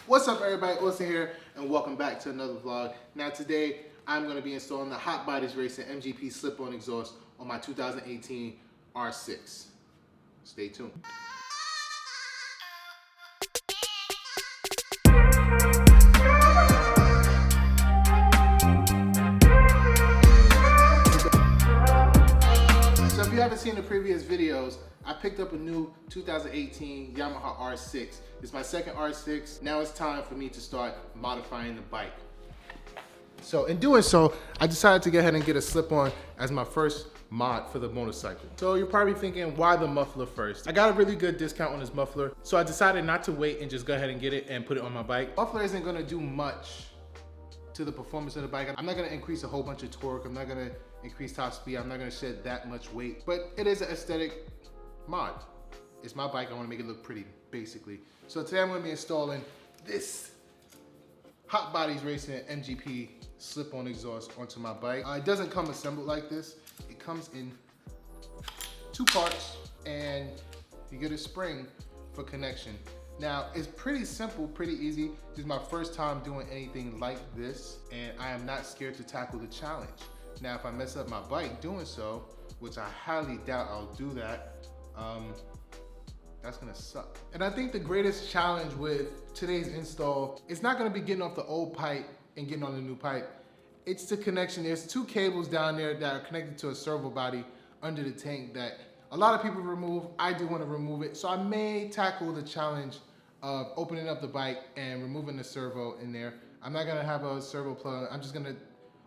What's up everybody, Austin here, and welcome back to another vlog. Now today, I'm going to be installing the Hot Bodies Racing MGP slip-on exhaust on my 2018 R6. Stay tuned. So if you haven't seen the previous videos, I picked up a new 2018 Yamaha R6. It's my second R6. Now it's time for me to start modifying the bike. So in doing so, I decided to go ahead and get a slip-on as my first mod for the motorcycle. So you're probably thinking, why the muffler first? I got a really good discount on this muffler, so I decided not to wait and just go ahead and get it and put it on my bike. Muffler isn't gonna do much to the performance of the bike. I'm not gonna increase a whole bunch of torque. I'm not gonna increase top speed. I'm not gonna shed that much weight, but it is an aesthetic mod. It's my bike, I wanna make it look pretty, basically. So today I'm gonna be installing this Hot Bodies Racing MGP slip-on exhaust onto my bike. It doesn't come assembled like this. It comes in two parts and you get a spring for connection. Now, it's pretty simple, pretty easy. This is my first time doing anything like this, and I am not scared to tackle the challenge. Now, if I mess up my bike doing so, which I highly doubt I'll do that, that's gonna suck. And I think the greatest challenge with today's install is not gonna be getting off the old pipe and getting on the new pipe. It's the connection. There's two cables down there that are connected to a servo body under the tank that a lot of people remove. I do wanna remove it. So I may tackle the challenge of opening up the bike and removing the servo in there. I'm not gonna have a servo plug. I'm just gonna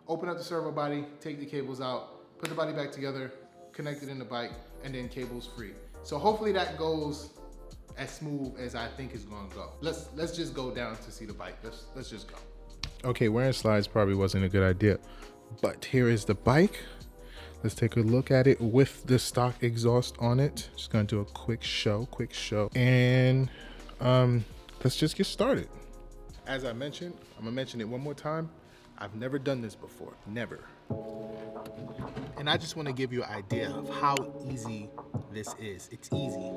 open up the servo body, take the cables out, put the body back together, connect it in the bike, and then cables free. So hopefully that goes as smooth as I think it's gonna go. Let's just go down to see the bike. Let's just go. Okay, wearing slides probably wasn't a good idea, but here is the bike. Let's take a look at it with the stock exhaust on it. Just gonna do a quick show, and let's just get started. As I mentioned, I'm gonna mention it one more time. I've never done this before, never. And I just wanna give you an idea of how easy this is. It's easy.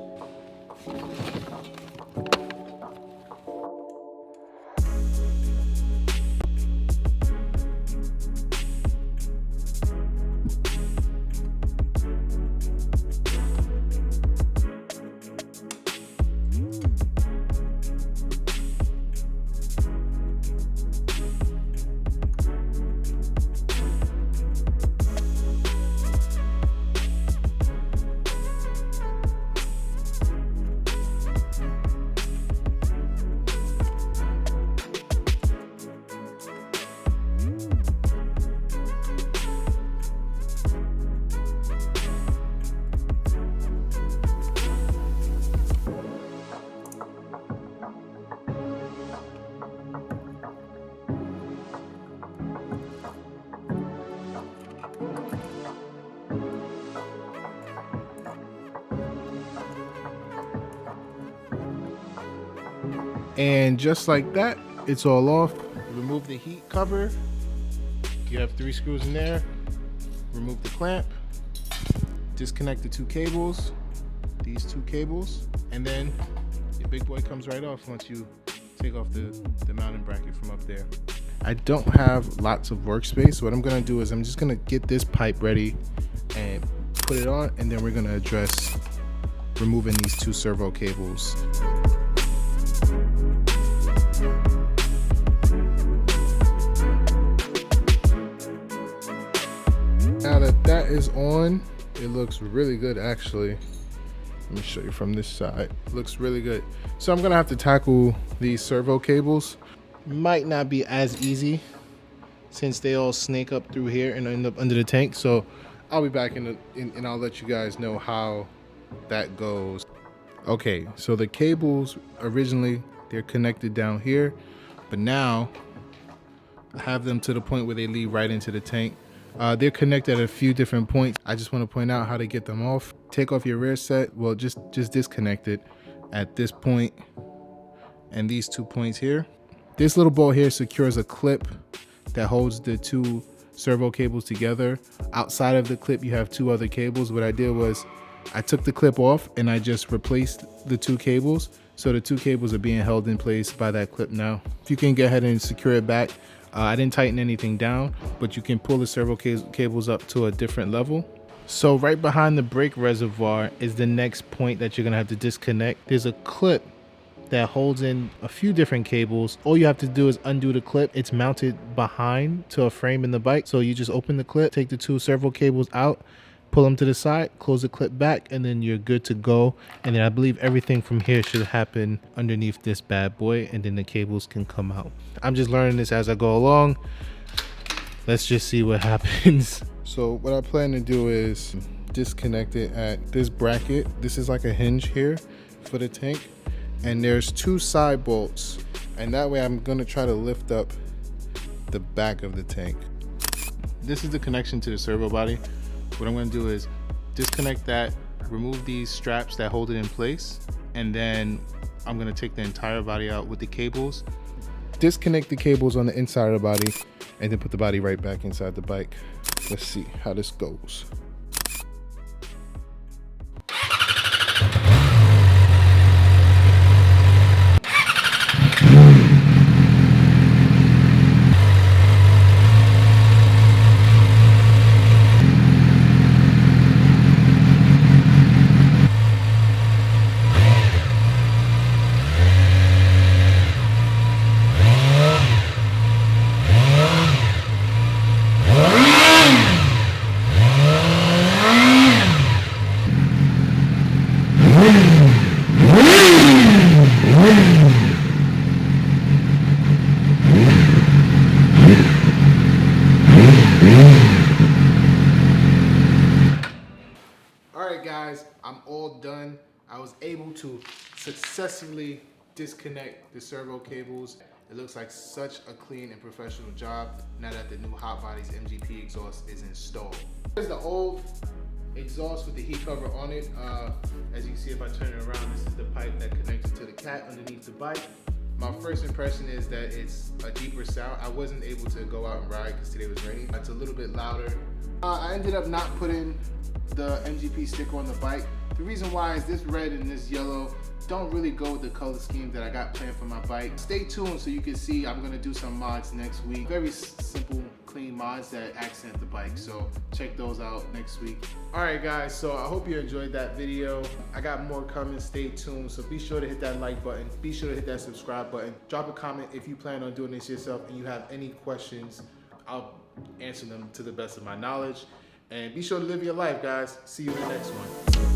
And just like that, it's all off. Remove the heat cover. You have 3 screws in there. Remove the clamp. Disconnect the 2 cables, these 2 cables, and then your big boy comes right off once you take off the mounting bracket from up there. I don't have lots of workspace. What I'm gonna do is I'm just gonna get this pipe ready and put it on, and then we're gonna address removing these 2 servo cables. Now that is on, it looks really good actually. Let me show you from this side. It looks really good. So I'm gonna have to tackle these servo cables. Might not be as easy since they all snake up through here and end up under the tank. So I'll be back and I'll let you guys know how that goes. Okay, so the cables originally, they're connected down here, but now I have them to the point where they lead right into the tank. They're connected at a few different points. I just want to point out how to get them off. Take off your rear set. Well, just disconnect it at this point and these 2 points here. This little ball here secures a clip that holds the 2 servo cables together. Outside of the clip, you have 2 other cables. What I did was I took the clip off and I just replaced the 2 cables So the two cables are being held in place by that clip now. If you can go ahead and secure it back, I didn't tighten anything down, but you can pull the servo cables up to a different level. So right behind the brake reservoir is the next point that you're gonna have to disconnect. There's a clip that holds in a few different cables. All you have to do is undo the clip. It's mounted behind to a frame in the bike. So you just open the clip, take the two servo cables out, pull them to the side, close the clip back, and then you're good to go. And then I believe everything from here should happen underneath this bad boy, and then the cables can come out. I'm just learning this as I go along. Let's just see what happens. So what I plan to do is disconnect it at this bracket. This is like a hinge here for the tank. And there's two side bolts, and that way I'm gonna try to lift up the back of the tank. This is the connection to the servo body. What I'm gonna do is disconnect that, remove these straps that hold it in place, and then I'm gonna take the entire body out with the cables. Disconnect the cables on the inside of the body, and then put the body right back inside the bike. Let's see how this goes. Alright guys, I'm all done. I was able to successfully disconnect the servo cables. It looks like such a clean and professional job now that the new Hot Bodies MGP exhaust is installed. Here's the old exhaust with the heat cover on it. As you can see, if I turn it around, this is the pipe that connects to the cat underneath the bike. My first impression is that it's a deeper sound. I wasn't able to go out and ride because today was raining. It's a little bit louder. I ended up not putting the MGP sticker on the bike. The reason why is this red and this yellow don't really go with the color scheme that I got planned for my bike. Stay tuned so you can see I'm gonna do some mods next week. Very simple, clean mods that accent the bike. So check those out next week. All right guys, so I hope you enjoyed that video. I got more coming, stay tuned. So be sure to hit that like button. Be sure to hit that subscribe button. Drop a comment if you plan on doing this yourself and you have any questions. I'll answer them to the best of my knowledge. And be sure to live your life, guys. See you in the next one.